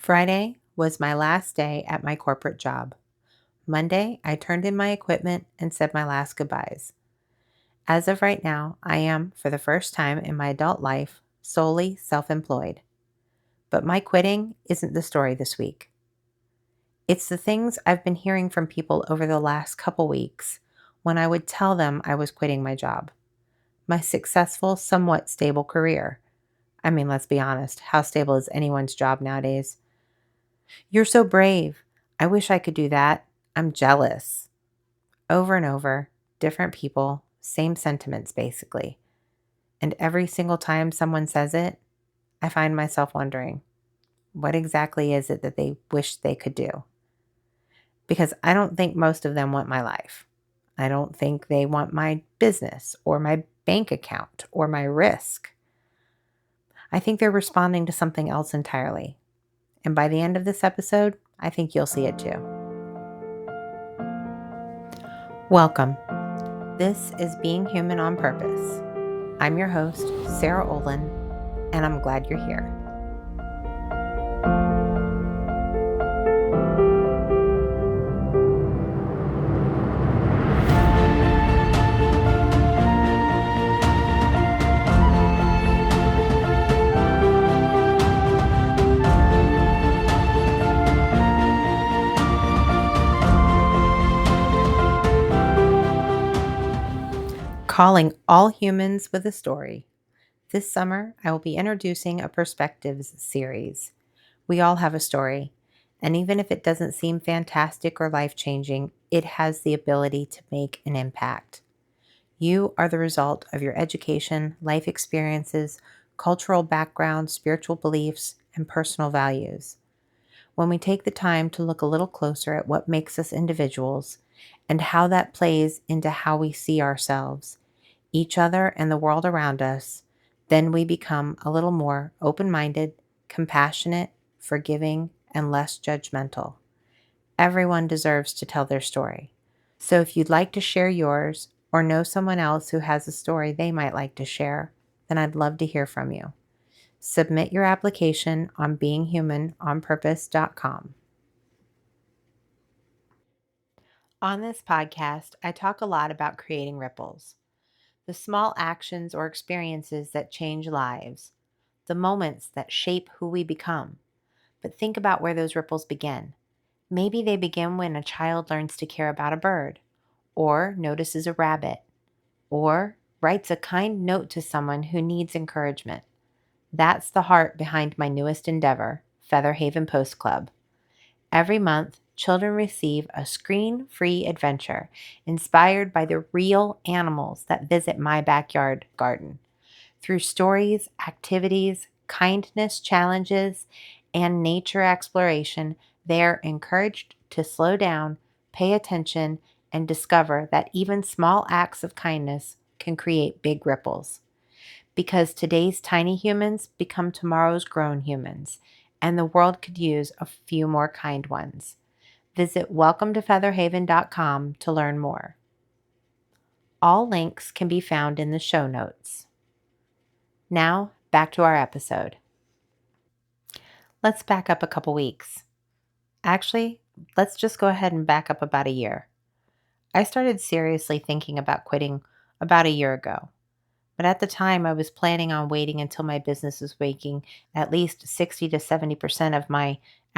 Friday was my last day at my corporate job. Monday, I turned in my equipment and said my last goodbyes. As of right now, I am, for the first time in my adult life, solely self-employed. But my quitting isn't the story this week. It's the things I've been hearing from people over the last couple weeks when I would tell them I was quitting my job. My successful, somewhat stable career. I mean, let's be honest, how stable is anyone's job nowadays? You're so brave. I wish I could do that. I'm jealous. Over and over, different people, same sentiments basically. And every single time someone says it, I find myself wondering, what exactly is it that they wish they could do? Because I don't think most of them want my life. I don't think they want my business or my bank account or my risk. I think they're responding to something else entirely. And by the end of this episode, I think you'll see it too. Welcome. This is Being Human on Purpose. I'm your host, Sara Olin, and I'm glad you're here. Calling all humans with a story. This summer, I will be introducing a Perspectives series. We all have a story, and even if it doesn't seem fantastic or life-changing, it has the ability to make an impact. You are the result of your education, life experiences, cultural background, spiritual beliefs, and personal values. When we take the time to look a little closer at what makes us individuals and how that plays into how we see ourselves, each other, and the world around us, then we become a little more open-minded, compassionate, forgiving, and less judgmental. Everyone deserves to tell their story. So if you'd like to share yours or know someone else who has a story they might like to share, then I'd love to hear from you. Submit your application on beinghumanonpurpose.com. On this podcast, I talk a lot about creating ripples. The small actions or experiences that change lives, the moments that shape who we become. But think about where those ripples begin. Maybe they begin when a child learns to care about a bird, or notices a rabbit, or writes a kind note to someone who needs encouragement. That's the heart behind my newest endeavor, Feather Haven Post Club. Every month, children receive a screen-free adventure inspired by the real animals that visit my backyard garden. Through stories, activities, kindness challenges, and nature exploration, they are encouraged to slow down, pay attention, and discover that even small acts of kindness can create big ripples. Because today's tiny humans become tomorrow's grown humans, and the world could use a few more kind ones. Visit welcometofeatherhaven.com to learn more. All links can be found in the show notes. Now, back to our episode. Let's back up a couple weeks. Actually, let's just go ahead and back up about a year. I started seriously thinking about quitting about a year ago. But at the time, I was planning on waiting until my business was making at least 60 to 70% of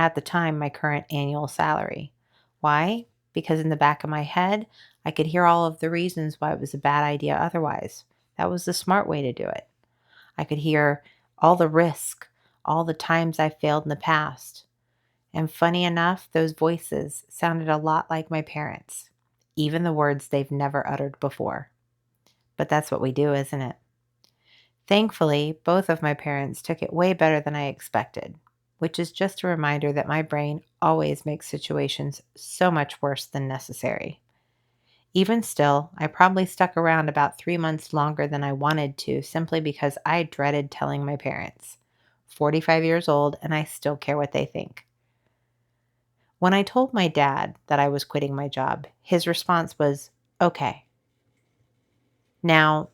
at the time, my current annual salary. Why? Because in the back of my head, I could hear all of the reasons why it was a bad idea otherwise. That was the smart way to do it. I could hear all the risk, all the times I failed in the past. And funny enough, those voices sounded a lot like my parents, even the words they've never uttered before. But that's what we do, isn't it? Thankfully, both of my parents took it way better than I expected, which is just a reminder that my brain always makes situations so much worse than necessary. Even still, I probably stuck around about 3 months longer than I wanted to simply because I dreaded telling my parents. 45 years old, and I still care what they think. When I told my dad that I was quitting my job, his response was, "Okay." Now,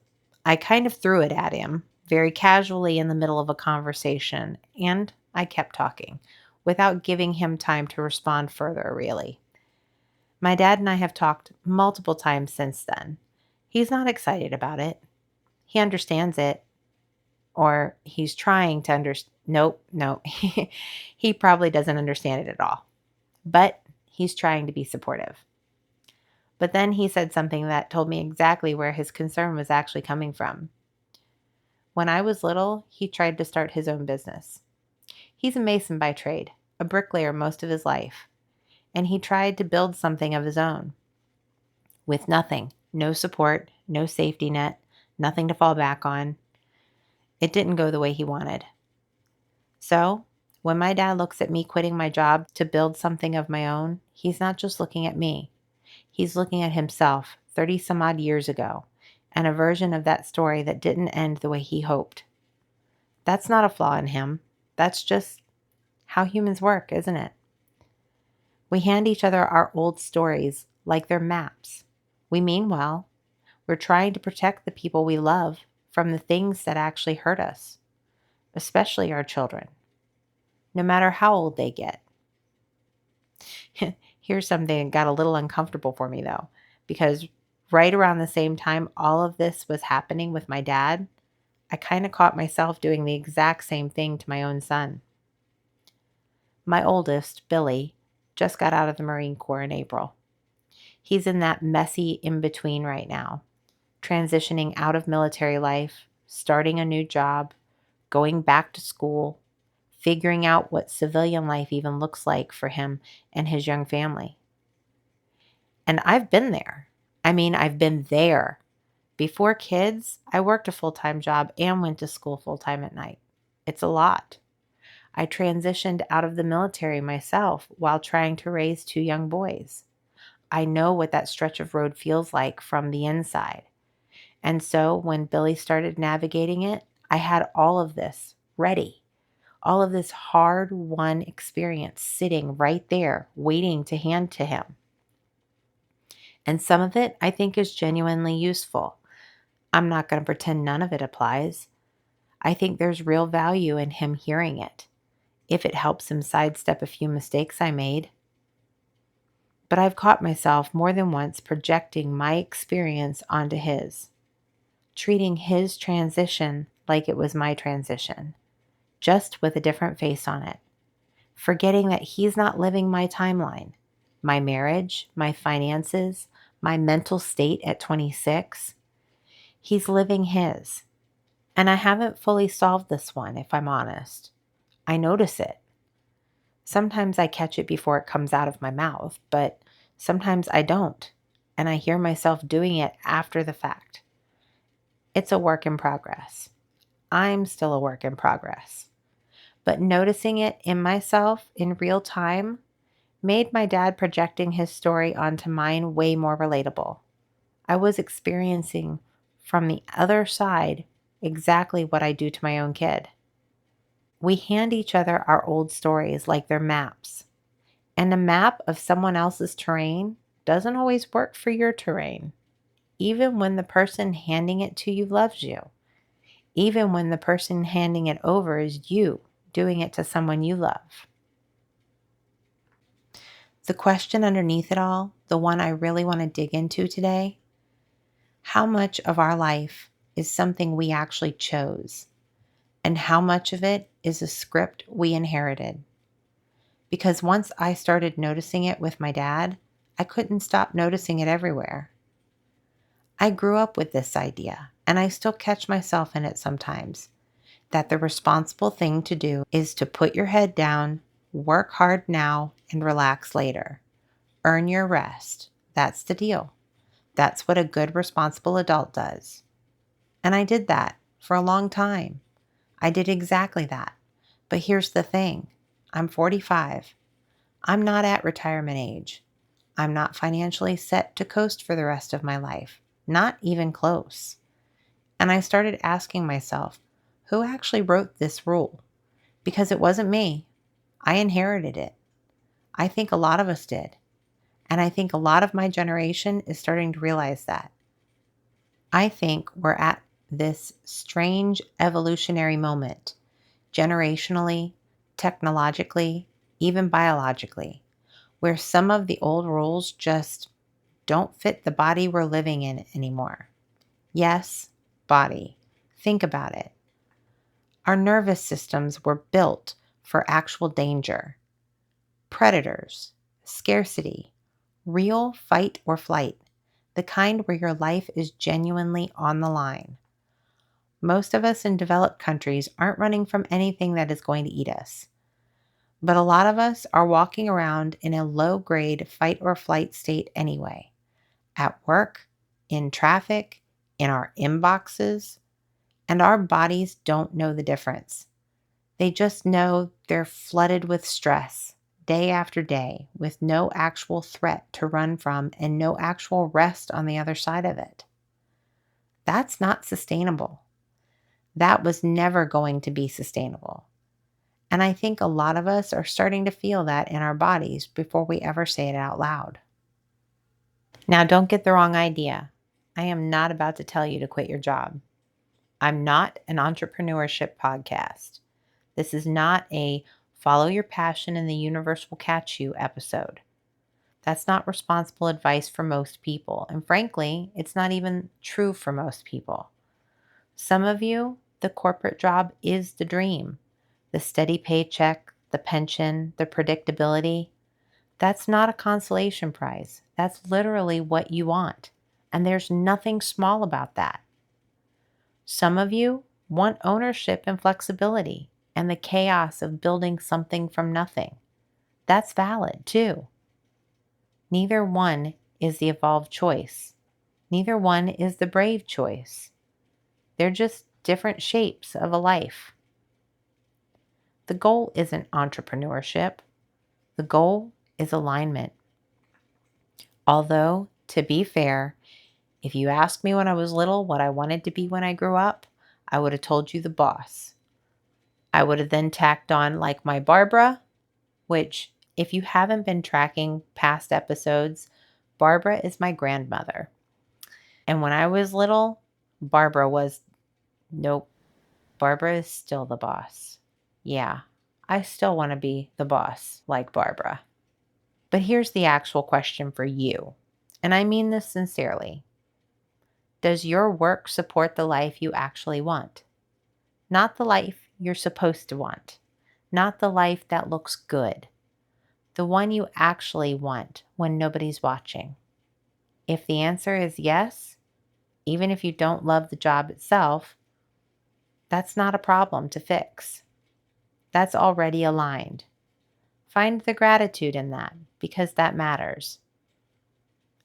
I kind of threw it at him very casually in the middle of a conversation, and I kept talking, without giving him time to respond further, really. My dad and I have talked multiple times since then. He's not excited about it. He understands it, or he's trying to understand. Nope, no. He probably doesn't understand it at all, but he's trying to be supportive. But then he said something that told me exactly where his concern was actually coming from. When I was little, he tried to start his own business. He's a mason by trade, a bricklayer most of his life, and he tried to build something of his own with nothing, no support, no safety net, nothing to fall back on. It didn't go the way he wanted. So, when my dad looks at me quitting my job to build something of my own, he's not just looking at me. He's looking at himself 30 some odd years ago and a version of that story that didn't end the way he hoped. That's not a flaw in him. That's just how humans work, isn't it? We hand each other our old stories like they're maps. We mean well. We're trying to protect the people we love from the things that actually hurt us, especially our children, no matter how old they get. Here's something that got a little uncomfortable for me, though, because right around the same time all of this was happening with my dad, I kind of caught myself doing the exact same thing to my own son. My oldest, Billy, just got out of the Marine Corps in April. He's in that messy in-between right now, transitioning out of military life, starting a new job, going back to school, figuring out what civilian life even looks like for him and his young family. And I've been there. I've been there. Before kids, I worked a full-time job and went to school full-time at night. It's a lot. I transitioned out of the military myself while trying to raise two young boys. I know what that stretch of road feels like from the inside. And so when Billy started navigating it, I had all of this ready. All of this hard-won experience sitting right there, waiting to hand to him. And some of it I think is genuinely useful. I'm not going to pretend none of it applies. I think there's real value in him hearing it, if it helps him sidestep a few mistakes I made. But I've caught myself more than once projecting my experience onto his, treating his transition like it was my transition, just with a different face on it, forgetting that he's not living my timeline, my marriage, my finances, my mental state at 26. He's living his. And I haven't fully solved this one, if I'm honest. I notice it. Sometimes I catch it before it comes out of my mouth, but sometimes I don't, and I hear myself doing it after the fact. It's a work in progress. I'm still a work in progress. But noticing it in myself in real time made my dad projecting his story onto mine way more relatable. I was experiencing from the other side exactly what I do to my own kid. We hand each other our old stories like they're maps. And a map of someone else's terrain doesn't always work for your terrain, even when the person handing it to you loves you, even when the person handing it over is you doing it to someone you love. The question underneath it all, the one I really want to dig into today, how much of our life is something we actually chose, and how much of it is a script we inherited? Because once I started noticing it with my dad, I couldn't stop noticing it everywhere. I grew up with this idea, and I still catch myself in it sometimes, that the responsible thing to do is to put your head down, work hard now, and relax later. Earn your rest. That's the deal. That's what a good responsible adult does. And I did that for a long time. I did exactly that. But here's the thing. I'm 45. I'm not at retirement age. I'm not financially set to coast for the rest of my life. Not even close. And I started asking myself, who actually wrote this rule? Because it wasn't me. I inherited it. I think a lot of us did. And I think a lot of my generation is starting to realize that. I think we're at this strange evolutionary moment, generationally, technologically, even biologically, where some of the old rules just don't fit the body we're living in anymore. Yes, body. Think about it. Our nervous systems were built for actual danger, predators, scarcity, real fight or flight, the kind where your life is genuinely on the line. Most of us in developed countries aren't running from anything that is going to eat us. But a lot of us are walking around in a low grade fight or flight state anyway. At work, in traffic, in our inboxes, and our bodies don't know the difference. They just know they're flooded with stress day after day with no actual threat to run from and no actual rest on the other side of it. That's not sustainable. That was never going to be sustainable. And I think a lot of us are starting to feel that in our bodies before we ever say it out loud. Now, don't get the wrong idea. I am not about to tell you to quit your job. I'm not an entrepreneurship podcast. This is not a follow your passion and the universe will catch you episode. That's not responsible advice for most people. And frankly, it's not even true for most people. Some of you, the corporate job is the dream. The steady paycheck, the pension, the predictability. That's not a consolation prize. That's literally what you want. And there's nothing small about that. Some of you want ownership and flexibility and the chaos of building something from nothing. That's valid too. Neither one is the evolved choice. Neither one is the brave choice. They're just different shapes of a life. The goal isn't entrepreneurship. The goal is alignment. Although, to be fair, if you asked me when I was little what I wanted to be when I grew up, I would have told you the boss. I would have then tacked on like my Barbara, which, if you haven't been tracking past episodes, Barbara is my grandmother. And when I was little, Barbara was, nope, Barbara is still the boss. Yeah, I still want to be the boss like Barbara. But here's the actual question for you, and I mean this sincerely. Does your work support the life you actually want? Not the life you're supposed to want. Not the life that looks good. The one you actually want when nobody's watching. If the answer is yes, even if you don't love the job itself, that's not a problem to fix. That's already aligned. Find the gratitude in that because that matters.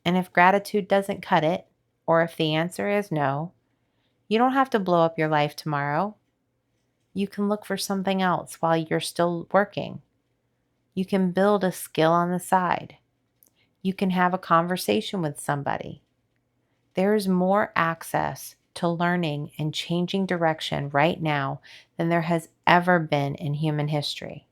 And if gratitude doesn't cut it, or if the answer is no, you don't have to blow up your life tomorrow. You can look for something else while you're still working. You can build a skill on the side. You can have a conversation with somebody. There is more access to learning and changing direction right now than there has ever been in human history.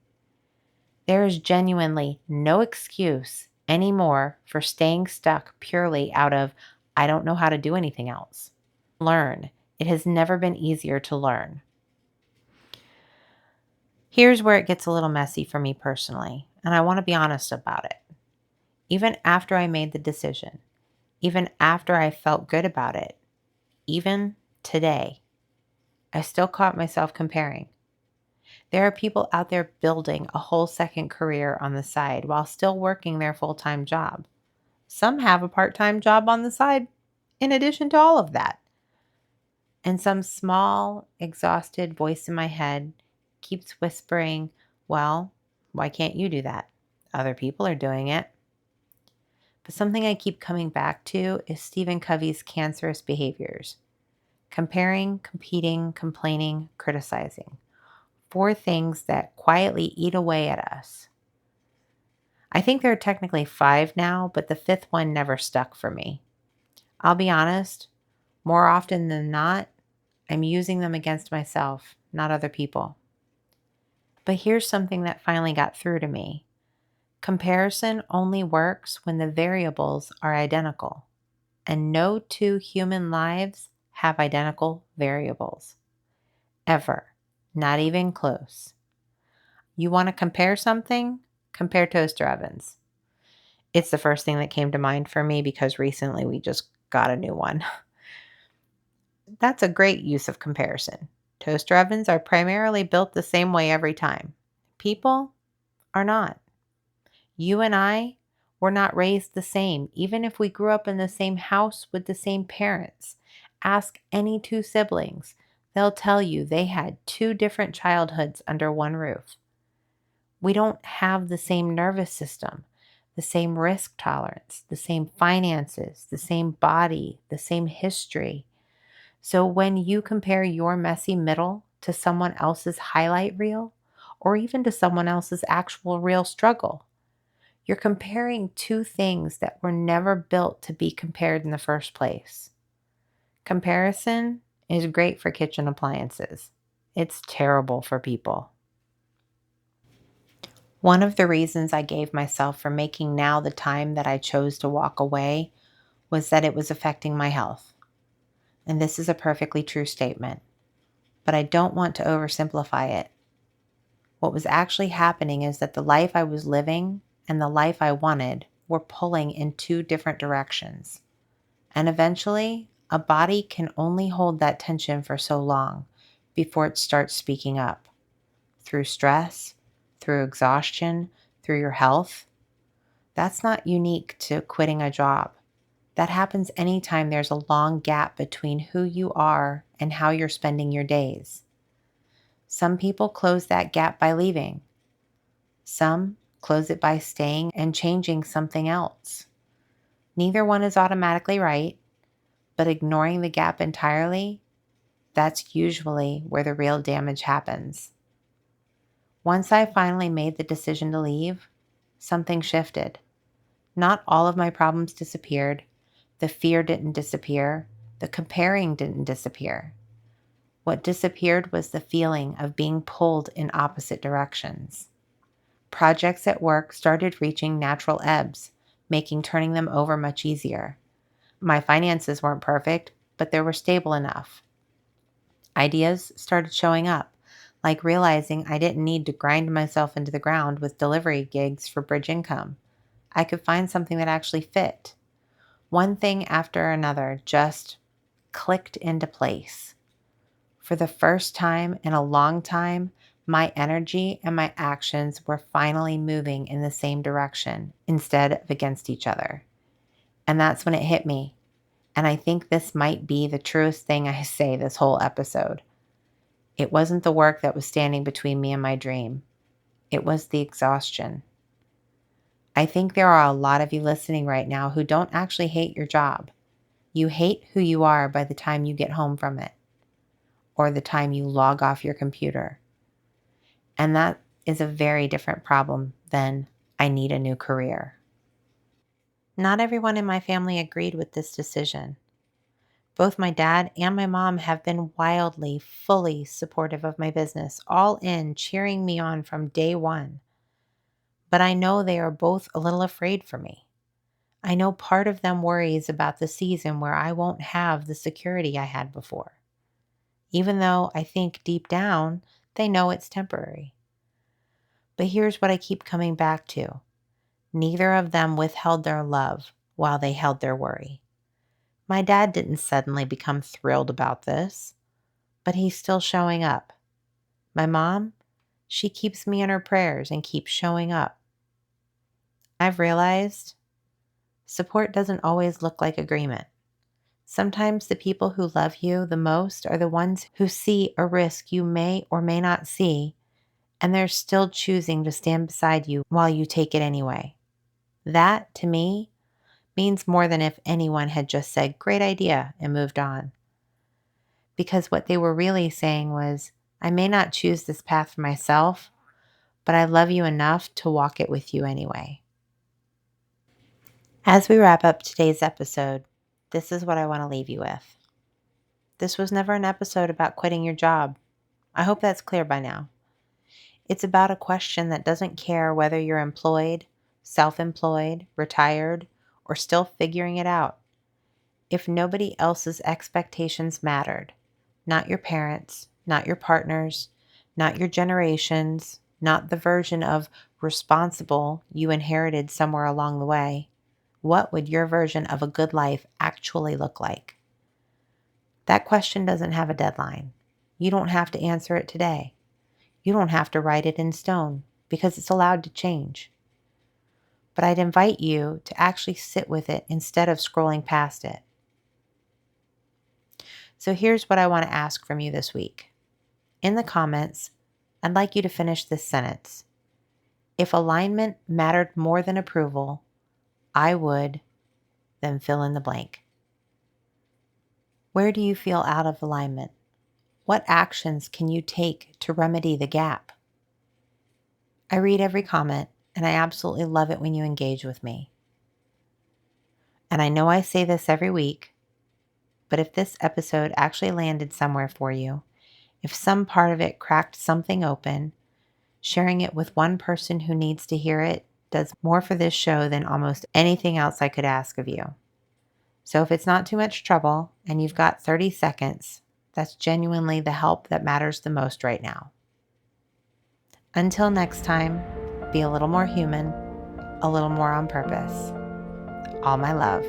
There is genuinely no excuse anymore for staying stuck purely out of, I don't know how to do anything else. Learn. It has never been easier to learn. Here's where it gets a little messy for me personally, and I want to be honest about it. Even after I made the decision, even after I felt good about it, even today, I still caught myself comparing. There are people out there building a whole second career on the side while still working their full-time job. Some have a part-time job on the side in addition to all of that. And some small, exhausted voice in my head keeps whispering, well, why can't you do that? Other people are doing it. But something I keep coming back to is Stephen Covey's cancerous behaviors. Comparing, competing, complaining, criticizing. 4 things that quietly eat away at us. I think there are technically 5 now, but the 5th one never stuck for me. I'll be honest, more often than not, I'm using them against myself, not other people. But here's something that finally got through to me. Comparison only works when the variables are identical, and no 2 human lives have identical variables. Ever. Not even close. You want to compare something? Compare toaster ovens. It's the first thing that came to mind for me because recently we just got a new one. That's a great use of comparison. Toaster ovens are primarily built the same way every time. People are not. You and I were not raised the same, even if we grew up in the same house with the same parents. Ask any two siblings. They'll tell you they had two different childhoods under one roof. We don't have the same nervous system, the same risk tolerance, the same finances, the same body, the same history. So when you compare your messy middle to someone else's highlight reel, or even to someone else's actual real struggle, you're comparing two things that were never built to be compared in the first place. Comparison is great for kitchen appliances. It's terrible for people. One of the reasons I gave myself for making now the time that I chose to walk away was that it was affecting my health. And this is a perfectly true statement, but I don't want to oversimplify it. What was actually happening is that the life I was living and the life I wanted were pulling in two different directions. And eventually, a body can only hold that tension for so long before it starts speaking up. Through stress, through exhaustion, through your health. That's not unique to quitting a job. That happens anytime there's a long gap between who you are and how you're spending your days. Some people close that gap by leaving. Some close it by staying and changing something else. Neither one is automatically right, but ignoring the gap entirely, that's usually where the real damage happens. Once I finally made the decision to leave, something shifted. Not all of my problems disappeared. The fear didn't disappear. The comparing didn't disappear. What disappeared was the feeling of being pulled in opposite directions. Projects at work started reaching natural ebbs, making turning them over much easier. My finances weren't perfect, but they were stable enough. Ideas started showing up, like realizing I didn't need to grind myself into the ground with delivery gigs for bridge income. I could find something that actually fit. One thing after another just clicked into place. For the first time in a long time, my energy and my actions were finally moving in the same direction instead of against each other. And that's when it hit me. And I think this might be the truest thing I say this whole episode. It wasn't the work that was standing between me and my dream. It was the exhaustion. I think there are a lot of you listening right now who don't actually hate your job. You hate who you are by the time you get home from it, or the time you log off your computer. And that is a very different problem than I need a new career. Not everyone in my family agreed with this decision. Both my dad and my mom have been wildly, fully supportive of my business, all in, cheering me on from day one. But I know they are both a little afraid for me. I know part of them worries about the season where I won't have the security I had before, even though I think deep down they know it's temporary. But here's what I keep coming back to. Neither of them withheld their love while they held their worry. My dad didn't suddenly become thrilled about this, but he's still showing up. My mom, she keeps me in her prayers and keeps showing up. I've realized support doesn't always look like agreement. Sometimes the people who love you the most are the ones who see a risk you may or may not see, and they're still choosing to stand beside you while you take it anyway. That, to me, means more than if anyone had just said, "Great idea," and moved on. Because what they were really saying was, I may not choose this path for myself, but I love you enough to walk it with you anyway. As we wrap up today's episode, this is what I want to leave you with. This was never an episode about quitting your job. I hope that's clear by now. It's about a question that doesn't care whether you're employed, self-employed, retired, or still figuring it out. If nobody else's expectations mattered, not your parents, not your partners, not your generations, not the version of responsible you inherited somewhere along the way, what would your version of a good life actually look like? That question doesn't have a deadline. You don't have to answer it today. You don't have to write it in stone because it's allowed to change. But I'd invite you to actually sit with it instead of scrolling past it. So here's what I want to ask from you this week. In the comments, I'd like you to finish this sentence. If alignment mattered more than approval, I would, then fill in the blank. Where do you feel out of alignment? What actions can you take to remedy the gap? I read every comment, and I absolutely love it when you engage with me. And I know I say this every week, but if this episode actually landed somewhere for you, if some part of it cracked something open, sharing it with one person who needs to hear it does more for this show than almost anything else I could ask of you. So if it's not too much trouble and you've got 30 seconds, that's genuinely the help that matters the most right now. Until next time, be a little more human, a little more on purpose. All my love.